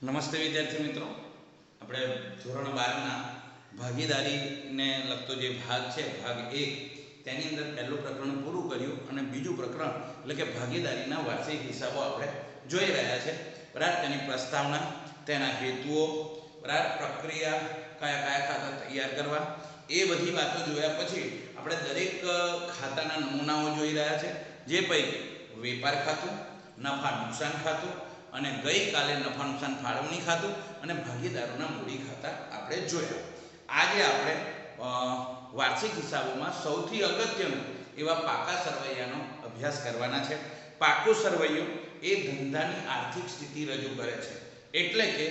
નમસ્તે વિદ્યાર્થી મિત્રો, આપણે ધોરણ 12ના ભાગીદારીને લગતો જે ભાગ છે ભાગ 1 તેની અંદર પહેલું પ્રકરણ પૂરું કર્યું અને બીજું પ્રકરણ એટલે કે ભાગીદારીના વાર્ષિક હિસાબો આપણે જોઈ રહ્યા છે. બરાબર, તેની પ્રસ્તાવના, તેના હેતુઓ, બરાબર, પ્રક્રિયા, કયા કયા ખાતા તૈયાર કરવા, એ બધી વાતો જોયા પછી આપણે દરેક ખાતાના નમૂનાઓ જોઈ રહ્યા છે, જે પૈકી વેપાર ખાતું, નફા નુકસાન ખાતું અને ગઈકાલે નફા નુકસાન ફાળવણી ખાતું અને ભાગીદારોના મૂડી ખાતા આપણે જોયા. આજે આપણે વાર્ષિક હિસાબોમાં સૌથી અગત્યનું એવા પાકા સરવૈયાનો અભ્યાસ કરવાના છે. પાકું સરવૈયું એ ધંધાની આર્થિક સ્થિતિ રજૂ કરે છે, એટલે કે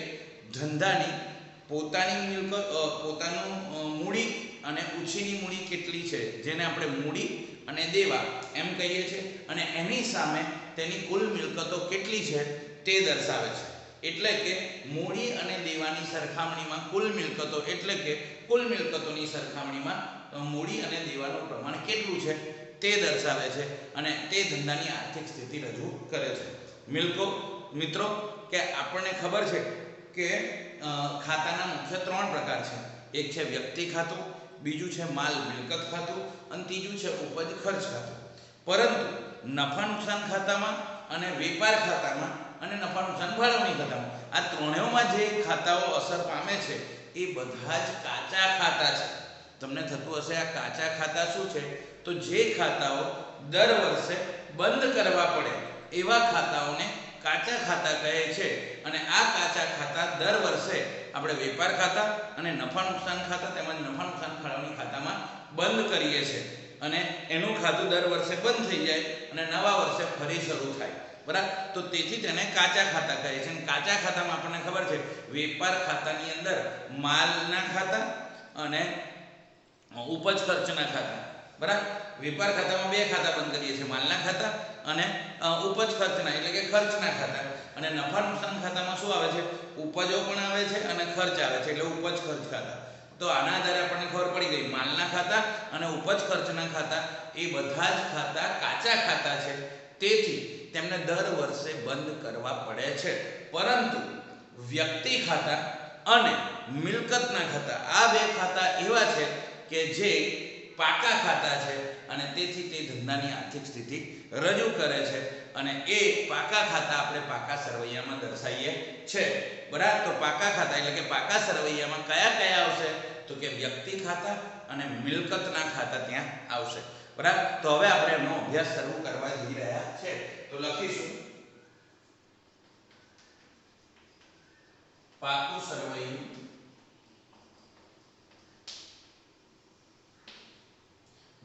ધંધાની પોતાની મિલકત, પોતાનું મૂડી અને ઉછીની મૂડી કેટલી છે, જેને આપણે મૂડી અને દેવા એમ કહીએ છીએ, અને એની સામે તેની કુલ મિલકતો કેટલી છે તે દર્શાવે છે. એટલે કે મૂડી અને દેવાની સરખામણીમાં કુલ મિલકતો, એટલે કે કુલ મિલકતોની સરખામણીમાં મૂડી અને દેવાનું પ્રમાણ કેટલું છે તે દર્શાવે છે અને તે ધંધાની આર્થિક સ્થિતિ રજૂ કરે છે. મિત્રો, કે આપણને ખબર છે કે ખાતાના મુખ્ય 3 પ્રકાર છે. એક છે વ્યક્તિ ખાતું, બીજું છે માલ મિલકત ખાતું અને ત્રીજું છે ઉપજ ખર્ચ ખાતું. પરંતુ નફા નુકસાન ખાતામાં અને વેપાર ખાતામાં અને નફા નુકસાન ફાળવણી ખાતામાં, આ ત્રણેયમાં જે ખાતાઓ અસર પામે છે એ બધા જ કાચા ખાતા છે. તમને થતું હશે આ કાચા ખાતા શું છે? તો જે ખાતાઓ દર વર્ષે બંધ કરવા પડે એવા ખાતાઓને કાચા ખાતા કહે છે. અને આ કાચા ખાતા દર વર્ષે આપણે વેપાર ખાતા અને નફા નુકસાન ખાતા તેમજ નફા નુકસાન ફાળવણી ખાતામાં બંધ કરીએ છીએ અને એનું ખાતું દર વર્ષે બંધ થઈ જાય અને નવા વર્ષે ફરી શરૂ થાય. બરાબર, તો તેથી તેને કાચા ખાતા કહે છે. અને કાચા ખાતામાં આપણને ખબર છે વેપાર ખાતાની અંદર માલના ખાતા અને ઉપજ ખર્ચના ખાતા. બરાબર, વેપાર ખાતામાં 2 ખાતા બંધ કરીએ છીએ, માલના ખાતા અને ઉપજ ખર્ચના એટલે કે ખર્ચના ખાતા. અને નફા નુકસાન ખાતામાં શું આવે છે? ઉપજો પણ આવે છે અને ખર્ચ આવે છે, એટલે ઉપજ ખર્ચ ખાતા. તો આના આધારે આપણને ખબર પડી ગઈ માલના ખાતા અને ઉપજ ખર્ચના ખાતા એ બધા જ ખાતા કાચા ખાતા છે, તેથી તેમને દર વર્ષે બંધ કરવા પડે છે. પરંતુ વ્યક્તિ ખાતા અને મિલકતના ખાતા, આ 2 ખાતા એવા છે કે જે પાકા ખાતા છે અને તેથી તે ધંધાની આર્થિક સ્થિતિ રજૂ કરે છે અને એ પાકા ખાતા આપણે પાકા સરવૈયામાં દર્શાવીએ છે. બરાબર, તો પાકા ખાતા એટલે કે પાકા સરવૈયામાં કયા કયા આવશે? તો કે વ્યક્તિ ખાતા અને મિલકતના ખાતા ત્યાં આવશે. બરાબર, તો હવે આપણે એનો અભ્યાસ શરૂ કરવા જઈ રહ્યા છે. તો લખીશું પાકું સરવૈયું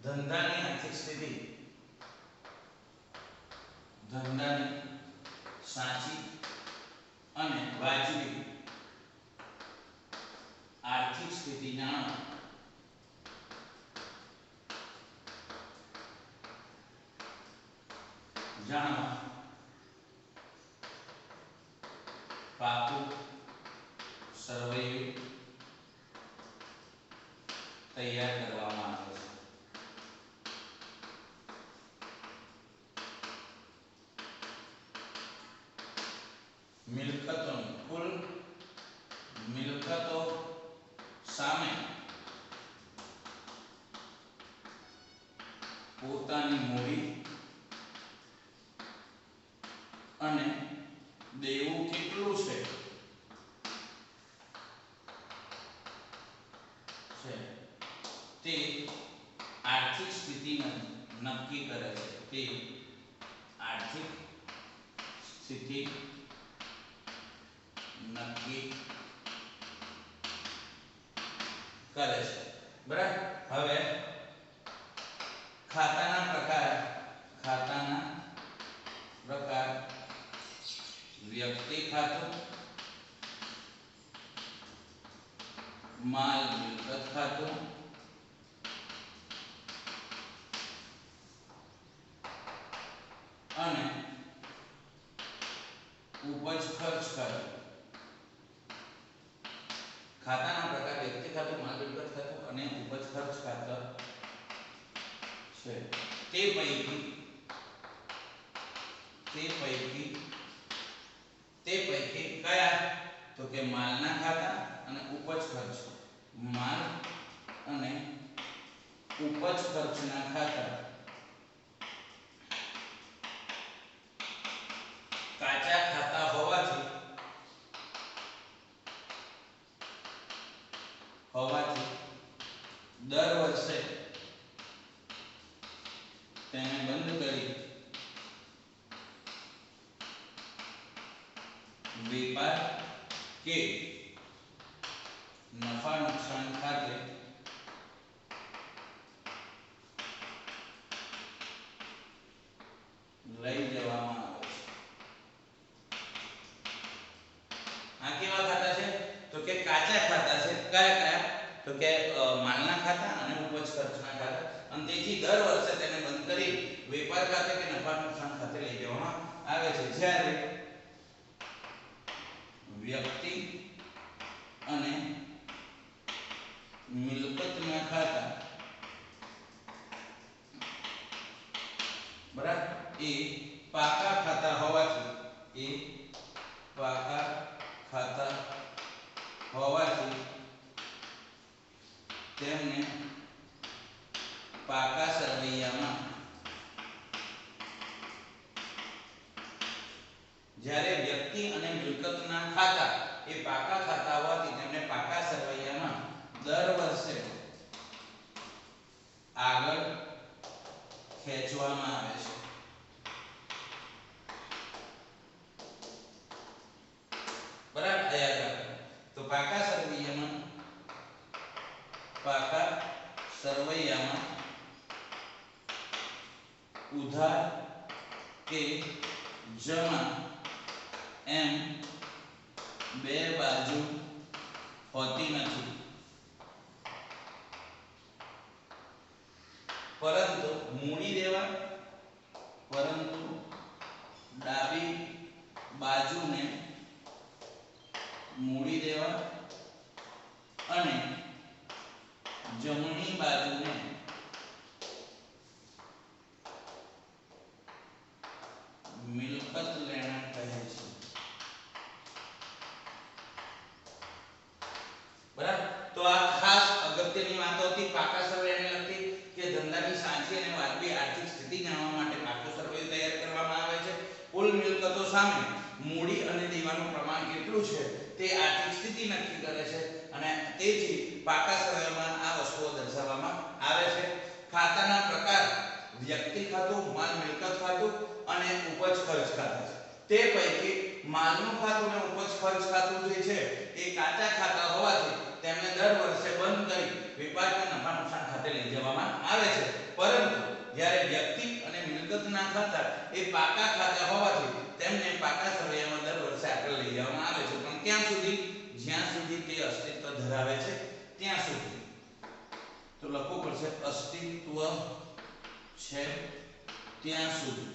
ધંધાની આર્થિક સ્થિતિ, ધંધાની સાચી અને વાજબી આર્થિક સ્થિતિ જાણવા પાકું સરવૈયું તૈયાર કરવામાં આવે છે. મિલકતોની કુલ મિલકતો સામે પોતાની મૂડી અને દેવું કેટલું છે તે આર્થિક સ્થિતિ નક્કી કરે છે. તે આર્થિક સ્થિતિ નક્કી કરે છે. બરાબર, હવે ખાતાના પ્રકાર વ્યક્તિ ખાતું, માલ મિલકત ખાતું અને ઉપજ ખર્ચ ખાતું. ખાતાના પ્રકાર વ્યક્તિ ખાતું, માલ મિલકત ખાતું અને ઉપજ ખર્ચ ખાતું છે. તે પૈકી કયા કે માલના ખાતા અને ઉપજ ખર્ચ, માલ અને ઉપજ ખર્ચના ખાતા કાચા ખાતા હોવાથી દર વર્ષે તેને બંધ કરી વેપાર કે નફા નુકસાન ખાતે લઈ જવામાં આવે છે. આ કેવા ખાતા છે? તો કે કાચા ખાતા છે. કયા કયા? તો કે માલના ખાતા અને ઉપજ ખર્ચના ખાતા, અને તેથી દર વર્ષે તેને બંધ કરી વેપાર ખાતે કે નફા નુકસાન ખાતે લઈ જવામાં આવે છે. જ્યારે વ્યક્તિ અને મિલકતના ખાતા બરાબર એ પાકા ખાતા હોવાથી તેમને પાકા સરવૈયામાં, જ્યારે વ્યક્તિ અને મિલકતના ખાતા એ પાકા ખાતા હોવાથી તેમને પાકા સરવૈયામાં દર વર્ષે આગળ ખેંચવામાં આવે છે. બરાબર, યાદ રાખો. તો પાકા સરવૈયામાં ઉધાર કે જમા એમ બે બાજુ હોતી નથી, પરંતુ ડાબી બાજુને મૂડી દેવા અને જમણી બાજુને મિલકત લેણા કહે છે. બરાબર, તો આ ખાસ અગત્યની વાતો હતી પાકા સરવૈયાને લગતી કે ધંધાની સાચી અને વાજબી આર્થિક સ્થિતિ જાણવા માટે પાકો સરવૈયો તૈયાર કરવામાં આવે છે. કુલ મિલકતો સામે મૂડી અને દેવાનું પ્રમાણ કેટલું છે તે આર્થિક સ્થિતિ નક્કી કરે છે, અને તેથી પાકા સરવૈયામાં આ વસ્તુઓ દર્શાવવામાં આવે છે. ખાતાના પ્રકાર વ્યક્તિ ખાતું, માલ મિલકત ખાતું અને ઉપજ ખર્ચ ખાતું છે. તે પૈકી માલનું ખાતું અને ઉપજ ખર્ચ ખાતું જે છે એ કાચા ખાતા હોવાથી તેમને દર વર્ષે બંધ કરી વેપાર કે નફા નુકસાન ખાતે લઈ જવામાં આવે છે. પરંતુ જ્યારે વ્યક્તિ અને મિલકતના ખાતા એ પાકા ખાતા હોવાથી તેમને પાકા સરવૈયામાં દર વર્ષે આગળ લઈ જવામાં આવે છે. પણ ક્યાં સુધી? જ્યાં સુધી તે અસ્તિત્વ ધરાવે છે ત્યાં સુધી. તો લખવું પડશે અસ્તિત્વ છે ત્યાં સુધી.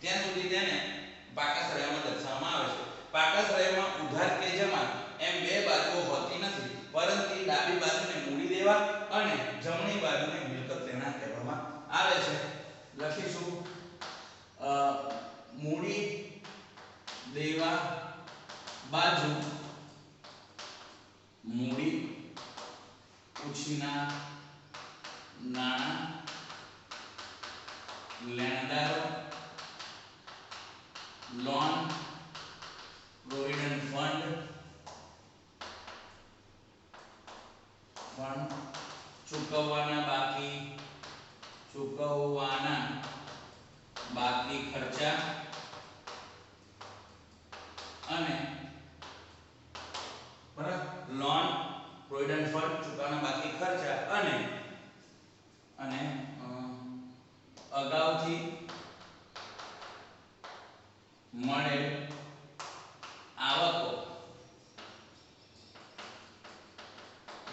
ત્યાં સુધી તેને પાકા સરવૈયામાં દર્શાવવામાં આવે છે. પાકા સરવૈયામાં ઉધાર કે જમા એમ બે બાજુઓ હોતી નથી, પરંતુ ડાબી બાજુને મૂડી દેવા અને જમણી બાજુને મિલકત લેણા કહેવામાં આવે છે. લખીશું મૂડી દેવા બાજુ મૂડી ઉછીના નાણાં લેણદારો, લોન, પ્રોવિડન્ટ ફંડ ચૂકવવાના બાકી ખર્ચા અને બરાબર લોન, પ્રોવિડન્ટ ફંડ ચૂકવવાના બાકી ખર્ચા અને અગાઉથી મળેલ આવકો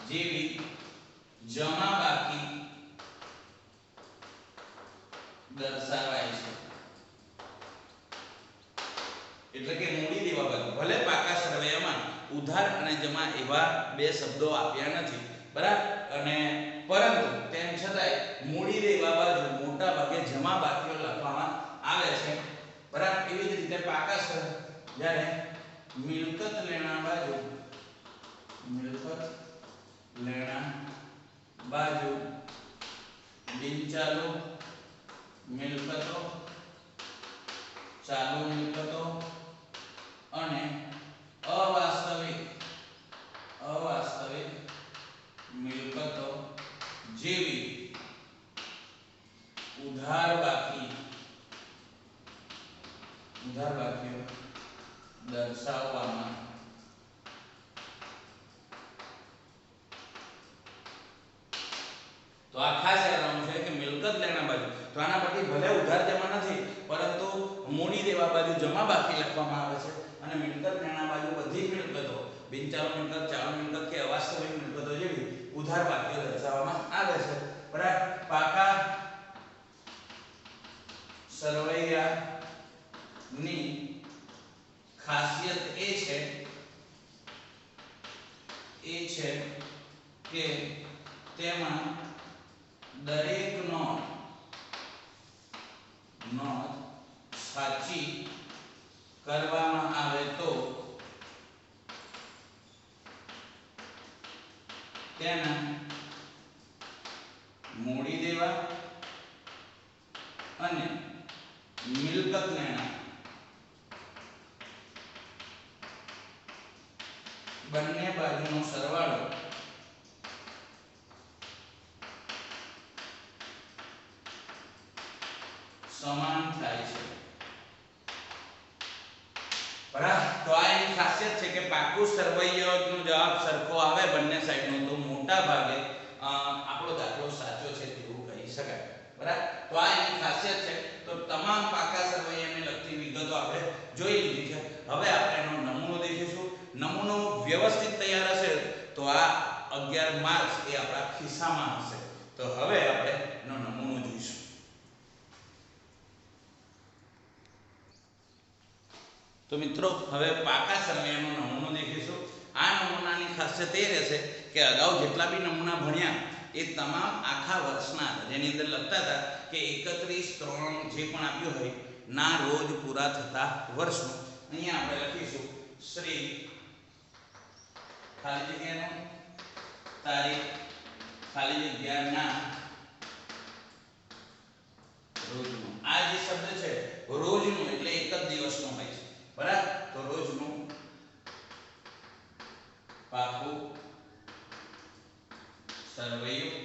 જેવી જમા બાકી દર્શાવાય છે. એટલે કે મૂડી દેવા બાજુ ભલે પાકા સરવૈયામાં ઉધાર અને જમા એવા બે શબ્દો આપ્યા નથી, બરાબર, અને પરંતુ તેમ છતાંય મૂડી દેવા બાજુ મોટા ભાગે જમા બાકીઓ લખવામાં આવે છે. બરાબર, એવી જ રીતે પાકા જ્યારે મિલકત લેણા બાજુ, મિલકત લેણા બાજુ બિનચાલુ મિલકતો, ચાલુ મિલકતો અને અવાસ્તવિક મિલકતો જેવી ઉધાર બાકીઓ દર્શાવવામાં તો આ ખાસ યાદ રાખવાનું છે કે મિલકત લેણા બાજુ, તો આના પરથી ભલે ઉધાર જમા નથી પરંતુ મૂડી દેવા બાજુ જમા બાકી લખવામાં આવે છે અને મિલકત લેણા બાજુ બધી જ મિલકતો બિનચાલુ મિલકત, ચાલુ મિલકત કે અવાસ્તવિક મિલકતો જેવી ઉધાર બાકીઓ દર્શાવવામાં આવે છે. બરાબર. પાકા સરવૈયાની ખાસિયત એ છે કે તેમાં દરેક નોંધ સાચી કરવામાં આવે તો તેના મૂડી દેવા અને મિલકત લેણા બંને બાજુનો સરવાળો સમાન થાય છે. બરાબર. તો આ એની ખાસિયત છે કે પાકું સરવૈયાનો જવાબ સરખો આવે બંને સાઈડનો તો મોટા ભાગે આપણો દાખલો સાચો છે તેવું કહી શકાય. બરાબર. તો આ એની ખાસિયત છે. તો તમામ પાકા સરવૈયાને લગતી વિગતો આપણે જોઈ લીધી છે. હવે આપણે એનો નમૂનો દેખીશું. નમૂનો વ્યવસ્થિત તૈયાર હશે તો આ 11 માર્ક્સ એ આપણા ખિસ્સામાં હશે. તો હવે આપણે એનો નમૂનો જોઈશું. તો મિત્રો હવે પાકા સરવૈયાનો નમૂનો દેખીશું. આ નમૂનાની ખાસિયત એ રહેશે કે અગાઉ જેટલા બી નમૂના ભણ્યા એ તમામ આખા વર્ષના હતા, જેની અંદર લખતા હતા કે 31/3 જે પણ આપ્યું હોય ના રોજ પૂરા થતા વર્ષનો. અહીંયા આપણે લખીશું શ્રી ખાલી જગ્યાનો તારીખ ખાલી જગ્યાના રોજનું. આ જે શબ્દ છે રોજનું એટલે એક જ દિવસનો હોય છે. બરાબર. તો રોજનું પાકું સરવૈયું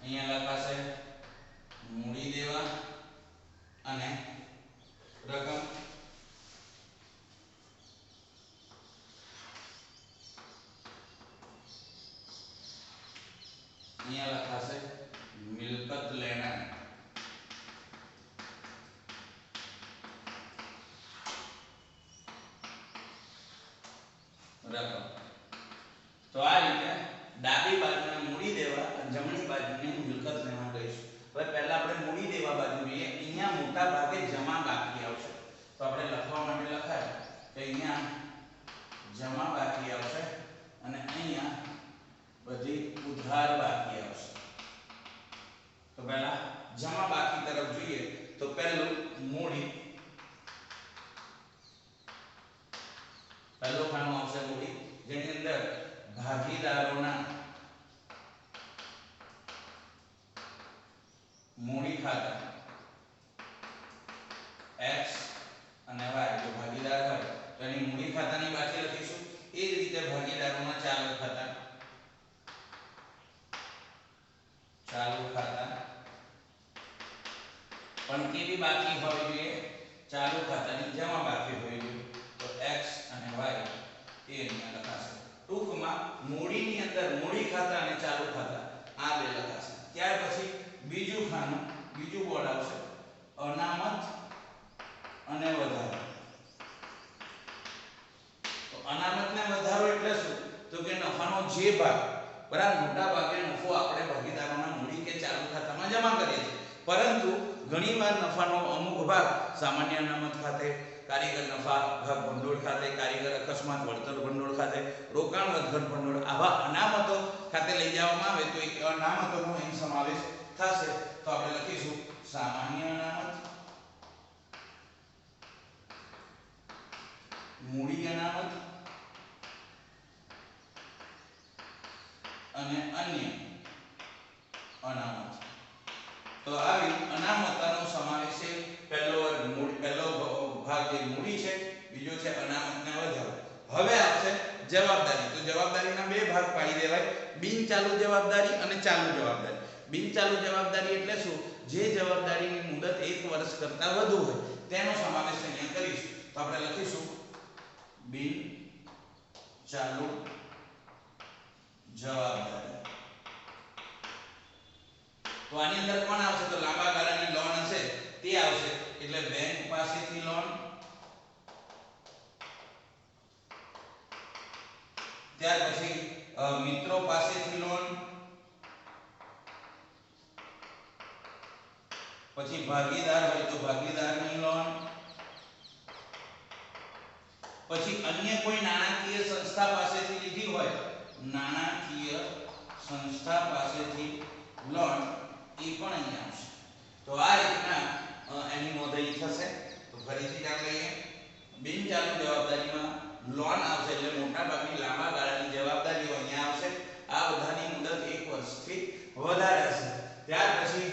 અહીંયા લખાશે મૂડી દેવા અને રકમ. અહીંયા લખાશે મિલકત લેણા રકમ. તો આ રીતે ડાબી બાજુને મૂડી દેવા અને જમણી બાજુને મિલકત લેણા કહીશું. હવે પહેલા આપણે મૂડી દેવા બાજુ જોઈએ. અહીંયા મોટા ભાગે જમા બાકી આવશે. તો આપણે લખવા માટે લખાય કે અહીંયા જમા બાકી આવશે અને અહીંયા બધી ઉધાર બાકી આવશે. તો પહેલા જમા બાકી તરફ જોઈએ તો પહેલું મૂડી, પહેલો ખાનો આવશે મૂડી, જેની અંદર ભાગીદારોના મૂડી ખાતા x અને y જો ભાગીદાર હોય તો એની મૂડી ખાતાની બાકી લખીશું. એ જ રીતે ભાગીદારોના ચાલુ ખાતા પણ કેવી બાકી હોવી જોઈએ? ચાલુ ખાતાની જમા બાકી હોવી જોઈએ. તો x અને y એ અહીંયા લખાશે. ટૂંકમાં મૂડીની અંદર મૂડી ખાતા અને ચાલુ ખાતા આ બે લખાશે. ત્યાર પછી બીજું ખાનું, બીજું બોર્ડ આવશે અનામત અને વધારો. તો અનામત ને વધારો એટલે શું? તો કે નફાનો જે ભાગ, બરાબર, મોટા ભાગે નફો આપણે ભાગીદારોના મૂડી કે ચાલુ ખાતામાં જમા કરીએ છીએ, પરંતુ ઘણીવાર નફાનો અમુક ભાગ સામાન્ય અનામત ખાતે, કારીગર નફા ભાગ ભંડોળ ખાતે, કારીગર અકસ્માત વળતર ભંડોળ ખાતે, રોકાણ વધઘટ ભંડોળ, આવા અનામતો ખાતે લઈ જવામાં આવે તો એક અનામતોનો અહીં સમાવેશ થશે. તો આપણે લખીશું સામાન્ય અનામત મૂડી અનામત અને અન્ય અનામત. તો આવી અનામતનો સમાવેશ છે. પહેલો ભાગ જે મૂડી છે, બીજો છે અનામતને વધારો. હવે આવશે જવાબદારી. તો જવાબદારીના બે ભાગ પાડી દેવાય, બિન ચાલુ જવાબદારી અને ચાલુ જવાબદારી. બિન ચાલુ જવાબદારી એટલે શું? જે જવાબદારીની મુદત 1 વર્ષ કરતા વધુ હોય તેનો સમાવેશ અહીંયા કરીશું. તો આપણે લખીશું બિન ચાલુ જવાબદારી. તો આની અંદર કોણ આવશે? તો લાંબા ગાળાની લોન હશે તે આવશે. એટલે બેંક પાસેથી લોન, ત્યાર પછી મિત્રો પાસેથી લોન, પછી ભાગીદાર હોય તો ભાગીદારની લોન, પછી અન્ય કોઈ નાણાકીય સંસ્થા પાસેથી લીધી હોય, નાણાકીય સંસ્થા પાસેથી લોન, એ પણ અહીંયા આવશે. તો આ રીતના એની નોંધ અહીં થશે. તો ફરીથી યાદ લઈએ, બિન ચાલુ જવાબદારીમાં લોન આવશે એટલે મોટા ભાગની લાંબા ગાળાની જવાબદારીઓ અહીંયા આવશે. આ બધાની મુદત 1 વર્ષથી વધારે હશે. ત્યાર પછી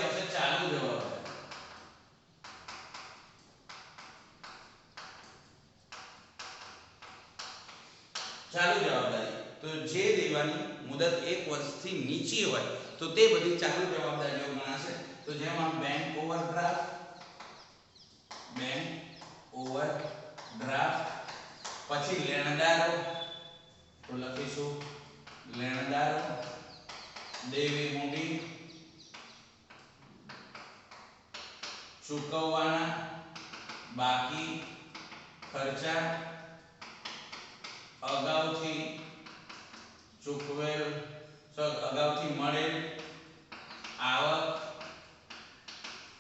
આવશે ચાલુ જવાબદારી. ચાલુ જવાબદારી તો જે દેવાની મુદત 1 વર્ષથી નીચી હોય તો તે બધી ચાલુ જવાબદારીઓ ગણાશે. તો જેમાં બેંક ઓવરડ્રાફ્ટ, પછી લેણદારો, તો લખીશું લેણદારો, દેવી મૂડી, ચૂકવવાના બાકી ખર્ચા, અગાઉથી મળેલ આવક.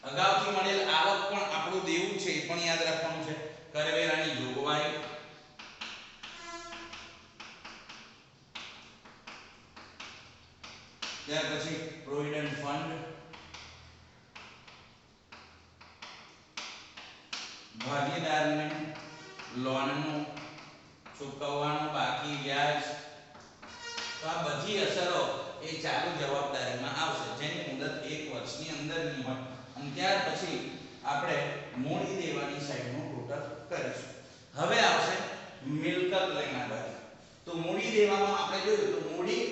અગાઉથી મળેલ આવક પણ આપણું દેવું છે, એ પણ યાદ રાખવાનું છે. કરવેરાની જોગવાઈ, ત્યાર પછી પ્રોવિડન્ટ ફંડ, ભાગીદારને લોનનું ચૂકવવાનું બાકી વ્યાજ. તો આ બધી અસરો એ ચાલુ જવાબદારીમાં આવશે, જેની મુદત 1 વર્ષની અંદરની હોય. અને ત્યાર પછી આપણે મૂડી દેવાની સાઈડનું ટોટલ કરીશું. હવે આવશે મિલકત લેનાદારી. તો મૂડી દેવામાં આપણે જોયું તો મૂડી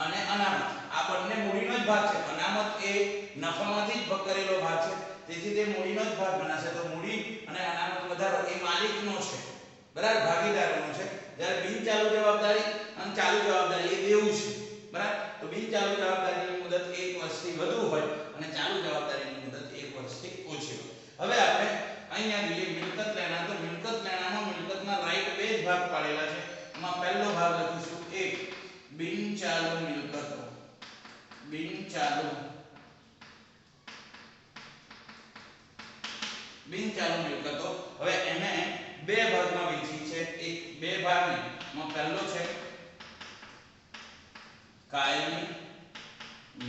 અને અનામત આ બંને મૂડીનો જ ભાગ છે. અનામત એ નફામાંથી જ કરેલો ભાગ છે, તેથી તે મૂડીનો જ ભાગ ગણાશે. તો મૂડી અને અનામત વધારો એ માલિકનો છે, બરાબર, ભાગીદારોનો છે. જ્યારે બિન ચાલુ જવાબદારી અને ચાલુ જવાબદારી એ દેવું છે, બરાબર. તો બિન ચાલુ જવાબદારીની મુદત 1 વર્ષથી વધુ હોય અને ચાલુ જવાબદારીની મુદત 1 વર્ષથી ઓછી હોય. હવે આપણે અહીંયા જોઈએ મિલકત લેણા. તો મિલકત લેણામાં મિલકતના રાઈટ બે જ ભાગ પાડેલા છે. એમાં પહેલો ભાગ લખીશું 1 બિન ચાલુ મિલકતો. બિન ચાલુ મિલકતો. હવે એને બે ભાગમાં વહેંચી છે. બે ભાગમાં પહેલો છે કાયમી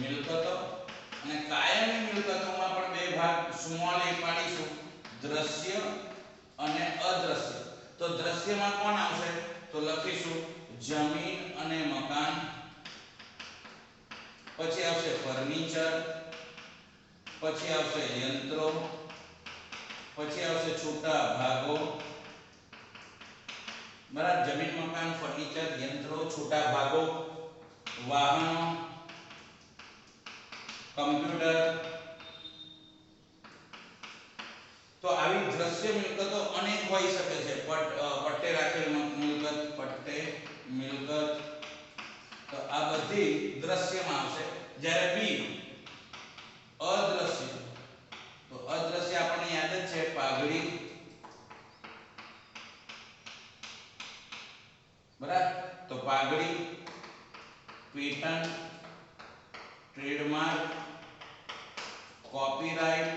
મિલકતો, અને કાયમી મિલકતોમાં પણ બે ભાગ સ્મોલ a પાડીશું, દ્રશ્ય અને અદ્રશ્ય. તો દ્રશ્યમાં કોણ આવશે? તો લખીશું જમીન અને મકાન, પછી આવશે ફર્નિચર, પછી આવશે યંત્રો, પછી આવશે છૂટા ભાગો, બરાબર. જમીન, મકાન, ફર્નિચર, યંત્રો, છૂટા ભાગો, વાહનો, કમ્પ્યુટર. તો આવી દ્રશ્ય મિલકતો અનેક હોઈ શકે છે. પટ્ટે રાખેલ મિલકત, પટ્ટે મિલકત. તો આ બધી દ્રશ્યમાં આવશે. જ્યારે બી અદ્રશ્ય, તો અદ્રશ્ય આપણને યાદ જ છે, પાઘડી, બરાબર. તો પાઘડી, પેટન્ટ, ટ્રેડમાર્ક, કોપીરાઇટ,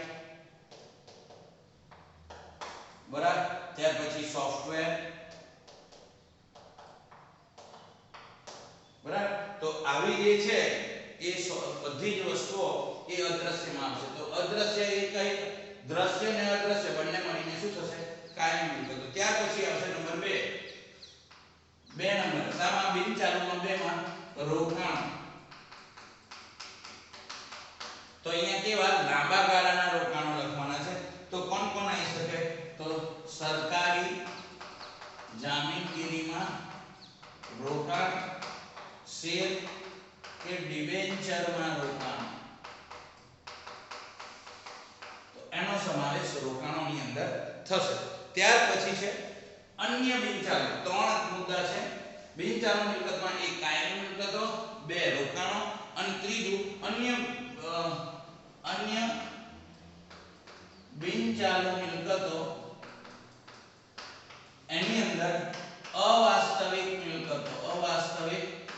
બરાબર. ત્યાર પછી સોફ્ટવેર, બરાબર. તો તો આવી જે છે એ બધી જ વસ્તુઓ એ અદ્રશ્યમાં આવશે. તો અદ્રશ્ય એ કઈ દ્રશ્ય ને અદ્રશ્ય બંને મળીને શું થશે કાયમી મિલકતો. ત્યાર પછી આવશે નંબર 2 નંબર સામા બિનચાલુમાં 2 માં રોકાણ. તો અહીંયા કેવા લાંબા ગાળાના રોકાણો લખવાના છે. તો કોણ કોણ આવી શકે તો સરકારી જામીનગીરીમાં રોકાણ, શેર કે ડિબેન્ચરમાં રોકાણ, તો એનો સમાવેશ રોકાણોની અંદર થશે. ત્યાર પછી છે અન્ય બિનચાલુ. ત્રણ મુદ્દા છે. બિનચાલુ મિલકતમાં એક કાયમી મિલકતો, બે રોકાણો અને ત્રીજું અન્ય બિનચાલુ મિલકતો. એની અંદર અવાસ્તવિક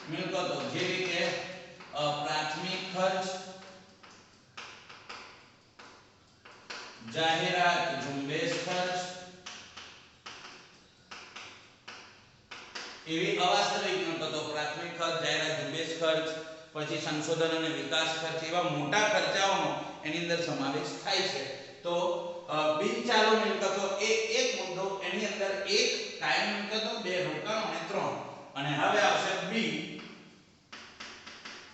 મિલકતો જેવી કે પ્રાથમિક ખર્ચ, જાહેરાત, ઝુંબેશ ખર્ચ, એવી અવાસ્તવિક મિલકતો પ્રાથમિક ખર્ચ, જાહેરાત, ઝુંબેશ ખર્ચ, પછી સંશોધન અને વિકાસ ખર્ચ, એવા મોટા ખર્ચાઓનો એની અંદર સમાવેશ થાય છે. તો બિનચાલુ મિલકતો એ એક મુદ્દો, એની અંદર એક કાયમી મિલકતો, બે રોકાણો અને ત્રણ. અને હવે આવશે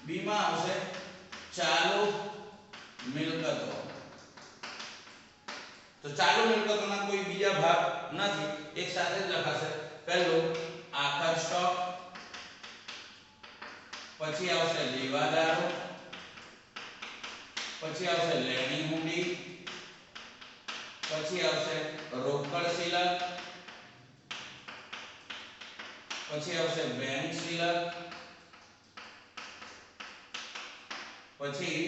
બી માં આવશે ચાલુ મિલકતો. તો ચાલુ મિલકતોના કોઈ બીજા ભાગ નથી, એક સાથે જ લખાશે. પહેલું આખર સ્ટોક, પછી આવશે લેવાદારો, પછી આવશે લેણી મૂડી, પછી આવશે રોકડ શિલક, પછી આવશે બેંક શિલક, પછી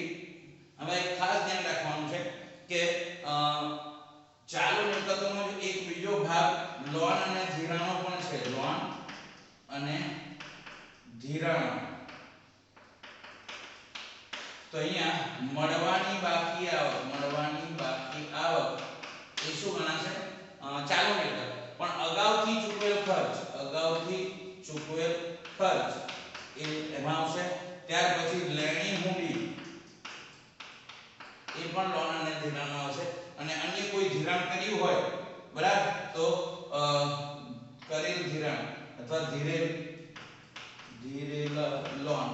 હવે ખાસ ધ્યાન રાખવાનું છે કે ચાલુ મિલકતોનો એક બીજો ભાગ લોન અને ધિરાણો પણ છે. લોન અને ધિરાણો. તો અહીંયા મળવાની બાકી આવક એ શું ગણાશે ચાલુ મિલકત. પણ અગાઉથી ચૂકવેલ ખર્ચ એમાં આવશે. ત્યાર પછી લેણી મૂડી એ પણ લોન અને ધિરાણો આવશે. અને અન્ય કોઈ ધિરાણ કર્યું હોય બરાબર તો કરેલ ધિરાણ અથવા ધીરેલ લોન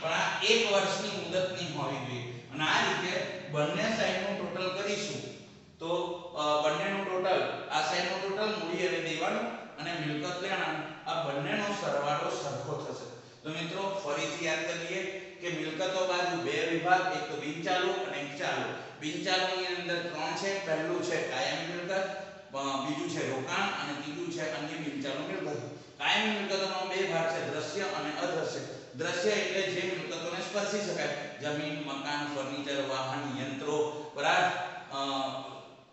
પણ આ 1 વર્ષની મુદતની હોવી જોઈએ. અને આ રીતે બંને સાઈડનું ટોટલ કરીશું તો બંનેનું ટોટલ, આ સાઈડનું ટોટલ મૂડી અને દેવાનું અને મિલકત લેણાનું, આ બંનેનો સરવાળો સરખો થશે. તો મિત્રો ફરીથી યાદ કરીએ કે મિલકતો બાજુ બે વિભાગ, એક તો બિનચાલુ અને એક ચાલુ. બિનચાલુની અંદર ત્રણ છે. પહેલું છે કાયમી મિલકત, બીજું છે રોકાણ અને ત્રીજું છે અન્ય બિનચાલુ મિલકત. કાયમી મિલકતોનો બે ભાગ છે, દ્રશ્ય અને અદ્રશ્ય. દ્રશ્ય એટલે જે મિલકતોને સ્પર્શી શકાય, જમીન, મકાન, ફર્નિચર, વાહન, યંત્રો, બરાબર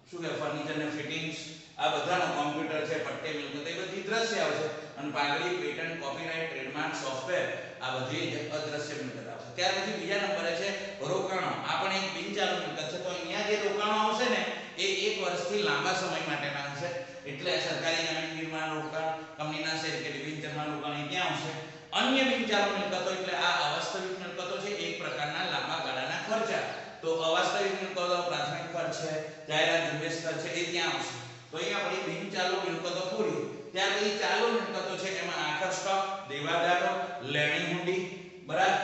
શું કે ફર્નિચર ને ફિટિંગ્સ, આ બધાનો કોમ્પ્યુટર છે, પટ્ટે મિલકત, એ બધી દ્રશ્ય આવશે. અને પાઘડી, પેટન્ટ, કોપીરાઇટ, ટ્રેડમાર્ક, સોફ્ટવેર, આ બધી અદ્રશ્ય મિલકત આવશે. ત્યાર પછી બીજા નંબરે છે રોકાણો. આ પણ એક બિનચાલુ મિલકત છે. તો અહીંયા જે રોકાણો આવશે ને એ 1 વર્ષથી લાંબા સમય માટેના હશે. એટલે સરકારી જામીનગીરીમાં રોકાણ, કંપનીના શેર કે ડિબેન્ચરમાં રોકાણ એ ત્યાં આવશે. અન્ય બિનચાલુ મિલકતો એટલે આ અવાસ્તવિક મિલકતો છે, એક પ્રકારના લાંબા ગાળાના ખર્ચા. તો અવાસ્તવિક મિલકતો પ્રાથમિક ખર્ચ છે, જાહેરાત, ઝુંબેશ ખર્ચ છે, એ ત્યાં આવશે. તો અહીંયા આપણી બિનચાલુ મિલકતો પૂરી. ત્યાર પછી ચાલુ મિલકતો છે, એમાં આખર સ્ટોક, દેવાદારો, લેણી મૂડી, બરાબર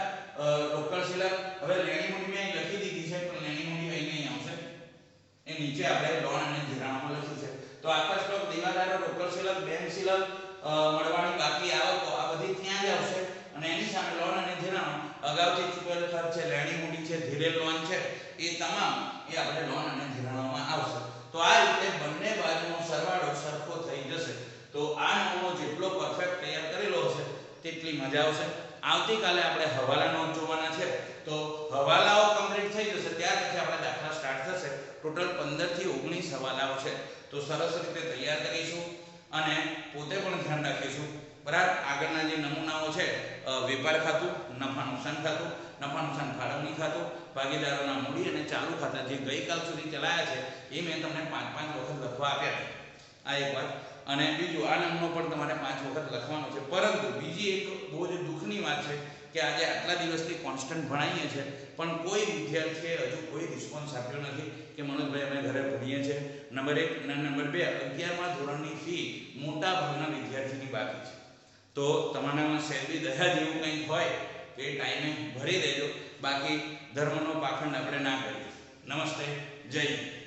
રોકડ શિલક. હવે લેણી મૂડી મેં લખી દીધી છે, પણ લેણી મૂડી અહીં આવશે. એ નીચે આપણે લોન અને ધિરાણોમાં લખ્યું છે. તો આખર સ્ટોક, દેવાદારો, રોકડ શિલક, બેંક શિલક, મળવાની બાકી આવકો, આ બધી ત્યાં જ આવશે. અને એની સામે લોન અને ધિરાણો, અગાઉથી ચૂકવેલ ખર્ચ છે, લેણી મૂડી છે, ધીરેલ લોન છે, એ તમામ એ આપણે લોન અને ધિરાણોમાં આવશે. તો આ રીતે બંને બાજુનો સરવાળો સરખો થઈ જશે. તો આ નમૂનો જેટલો પરફેક્ટ તૈયાર કરેલો હશે તેટલી મજા આવશે. આવતીકાલે આપણે હવાલાનો જોવાના છે. તો હવાલાઓ કમ્પ્લીટ થઈ જશે ત્યાર પછી આપણે દાખલા સ્ટાર્ટ થશે. ટોટલ 15 થી 19 હવાલાઓ છે. તો સરસ રીતે તૈયાર કરીશું અને પોતે પણ ધ્યાન રાખીશું. બરાબર આગળના જે નમૂનાઓ છે, વેપાર ખાતું, નફા નુકસાન ખાતું, નફા નુકસાન ફાળવણી ખાતું, ભાગીદારોના મૂડી અને ચાલુ ખાતા જે ગઈકાલ સુધી ચલાયા છે એ મેં તમને 5-5 વખત લખવા આપ્યા. આ એક વાત. અને બીજું આ નમૂનો પણ તમારે 5 વખત લખવાનો છે. પરંતુ બીજી એક બહુ જ દુઃખની વાત છે કે આજે આટલા દિવસથી કોન્સ્ટન્ટ ભણાવીએ છીએ પણ કોઈ વિદ્યાર્થીએ હજુ કોઈ રિસ્પોન્સ આપ્યો નથી કે મનોજભાઈ અમે ઘરે ભણીએ છીએ. નંબર 1 અને નંબર 2, 11મા ધોરણની ફી મોટા ભાગના વિદ્યાર્થીની બાકી છે. તો તમારામાં સહેલી દયા જેવું કંઈક હોય કે ટાઈમે ભરી દેજો. બાકી ધર્મનો પાખંડ આપણે ના કરીએ. નમસ્તે, જય હિન્દ.